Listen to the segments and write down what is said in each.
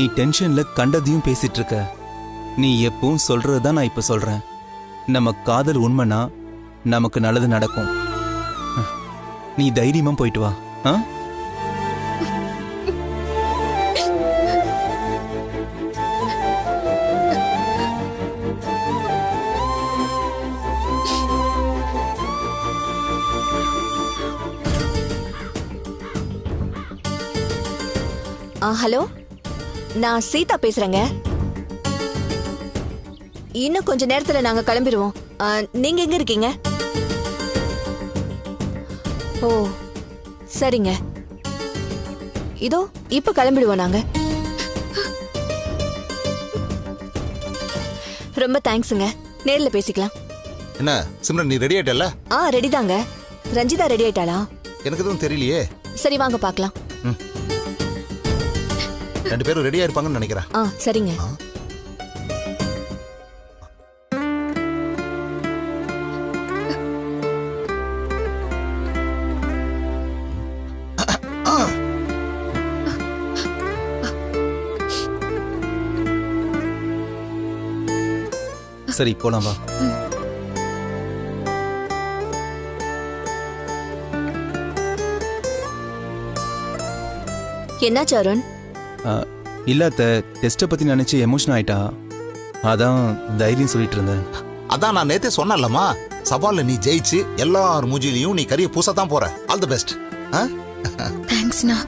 நீ டென்ஷன்ல கண்டதையும் பேசிட்டு இருக்க. நீ எப்பவும் சொல்றதுதான் நான் இப்ப சொல்றேன். நம்ம காதல் உண்மைனா நமக்கு நல்லது நடக்கும். நீ தைரியமா போயிட்டு வா. ஹலோ, நான் சீதா பேசுறேங்க. இன்னும் கொஞ்ச நேரத்துல நாங்க கிளம்பிடுவோம். நீங்க எங்க இருக்கீங்க? ஓ சரிங்க, இதோ இப்ப கிளம்பிடுவோம் நாங்க. ரொம்ப தேங்க்ஸுங்க. நேர்ல பேசிக்கலாம். என்ன சிம்ரன், நீ ரெடி ஆயிட்டல்ல? ரெடி தாங்க. ரஞ்சிதா ரெடி ஆயிட்டாளா? எனக்கு எதுவும் தெரியலையே. சரி வாங்க பார்க்கலாம். ரெண்டு பேரும் ரெடியா இருப்பாங்கன்னு நினைக்கிறேன். சரிங்க. சரி போலாம் வா. என்னாச்சு அருண்? இல்லாத டெஸ்ட்டை பத்தி நினைச்சு எமோஷன் ஆயிட்டா. அதான் தைரியம் சொல்லிட்டு இருந்தேன். அதான் நான் நேத்தே சொன்னேன்லம்மா, சவால்ல நீ ஜெயிச்சு எல்லார் மூஞ்சிலையும் நீ கரிய பூசத்தான் போற. All the best. தேங்க்ஸ்ண்ணா.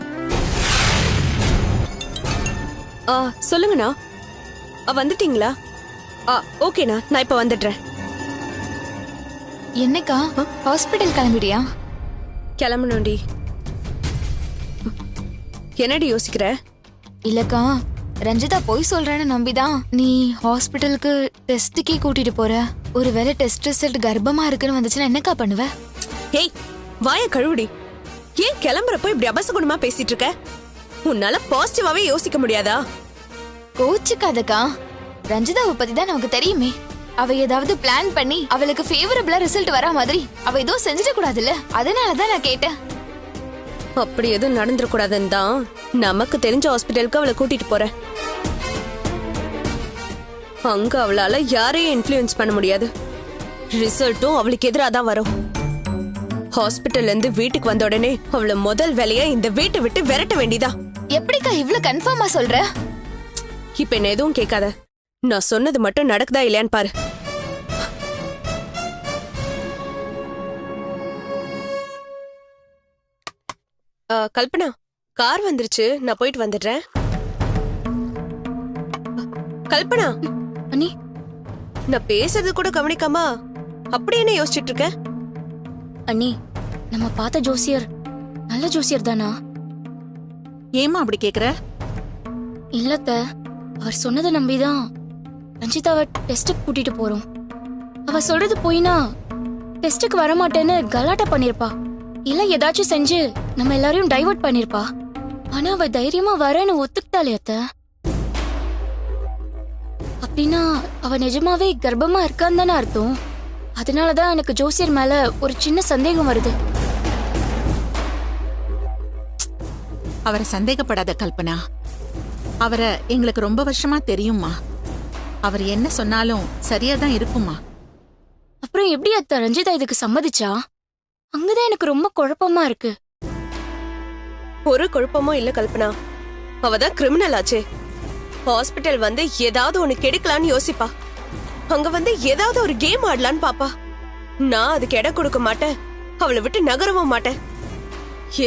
சொல்லுங்கண்ணா. வந்துட்டீங்களா? ஓகேண்ணா, நான் இப்ப வந்துடுறேன். என்னக்கா ஹாஸ்பிட்டல் கிளம்பிடியா? கிளம்பணும்டி. என்னடி யோசிக்கிற? இல்லக்கா, ரஞ்சிதா போய் சொல்றேன்னு நம்பிதான் நீ ஹாஸ்பிட்டலுக்கு டெஸ்ட்டுக்கே கூட்டிட்டு போற. ஒருவேளை டெஸ்ட் ரிசல்ட் கர்ப்பமா இருக்குன்னு வந்துச்சுன்னா என்னக்கா பண்ணுவ? ஏய், வாய கழுவுடி. ஏன் கிளம்புறப்போ இப்படி அபசகுணமா பேசிட்டு இருக்க? உன்னால பாசிட்டிவாவே யோசிக்க முடியாதா? கோச்சுக்காதக்கா, ரஞ்சிதாவை பத்தி தான் நமக்கு தெரியுமே. அவ ஏதாவது பிளான் பண்ணி அவளுக்கு ஃபேவரபிளா ரிசல்ட் வரா மாதிரி அவ ஏதோ செஞ்சிட கூடாதுல்ல, அதனாலதான் நான் கேட்டேன். அப்படி எதுவும் நடந்துடக்கூடாதுன்னு தான் நமக்கு தெரிஞ்ச ஹாஸ்பிட்டலுக்கு அவளை கூட்டிட்டு போறேன். அங்க அவளால யாரையும் இன்ஃப்ளூயன்ஸ் பண்ண முடியாது. ரிசல்ட்டும் அவளுக்கு எதிராக தான் வரும். ஹாஸ்பிட்டல்ல இருந்து வீட்டுக்கு வந்த உடனே அவளை முதல் வேலையா இந்த வீட்டை விட்டு விரட்ட வேண்டியதா. எப்படிக்கா இவ்ளோ கன்ஃபார்மா சொல்ற? இப்ப என்ன எதுவும் கேட்காத. நான் சொன்னது மட்டும் நடக்குதா இல்லையான்னு பாரு. கல்பனா, கார் வந்துருச்சு, நான் போயிட்டு வந்துடுறேன். கல்பனா, அண்ணி, நான் பேசுறது கூட கவனிக்காம அப்படி என்ன யோசிச்சுட்டு இருக்க? அண்ணி, நம்ம பார்த்த ஜோசியர் நல்ல ஜோசியர் தானா? ஏமா அப்படி கேக்குற? இல்லத்த, அவர் சொன்னதை நம்பிதான் ரஞ்சிதாவை டெஸ்ட்டுக்கு கூட்டிட்டு போறோம். அவ சொல்றது போயினா டெஸ்ட்டுக்கு வரமாட்டேன்னு கலாட்டா பண்ணிருப்பா, இல்ல ஏதாச்சும் செஞ்சு நம்ம எல்லாரையும் டைவர்ட் பண்ணிருப்பா. ஆனா அவ தைரியமா வரேன்னு ஒத்துக்கிட்டாளே அத்த. அப்படின்னா அவ நிஜமாவே கர்ப்பமா இருக்கான்னு தானே அர்த்தம். அதனாலதான் எனக்கு ஜோசியர் மேல ஒரு சின்ன சந்தேகம் வருது. அவரை சந்தேகப்படாத கல்பனா. அவரை எங்களுக்கு ரொம்ப வருஷமா தெரியுமா. அவர் என்ன சொன்னாலும் சரியா தான் இருக்குமா. அப்புறம் எப்படி அத்த ரஞ்சிதா இதுக்கு சம்மதிச்சா? அங்கதான் எனக்கு ரொம்ப குழப்பமா இருக்கு. ஒரு குழப்பமும் இல்ல கல்பனா. அவதான் கிரிமினல் ஆச்சே. ஹாஸ்பிட்டல் வந்து ஏதாவது ஒண்ணு கெடுக்கலான்னு யோசிப்பா. அங்க வந்து ஏதாவது ஒரு கேம் ஆடலான்னு பாப்பா. நான் அதுக்கு இடம் கொடுக்க மாட்டேன், அவளை விட்டு நகரவும் மாட்டேன்.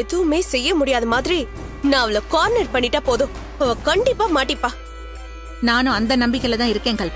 எதுவுமே செய்ய முடியாத மாதிரி நான் அவளை கார்னர் பண்ணிட்டா போதும், அவ கண்டிப்பா மாட்டிப்பா. நானும் அந்த நம்பிக்கையில தான் இருக்கேன் கல்பனா.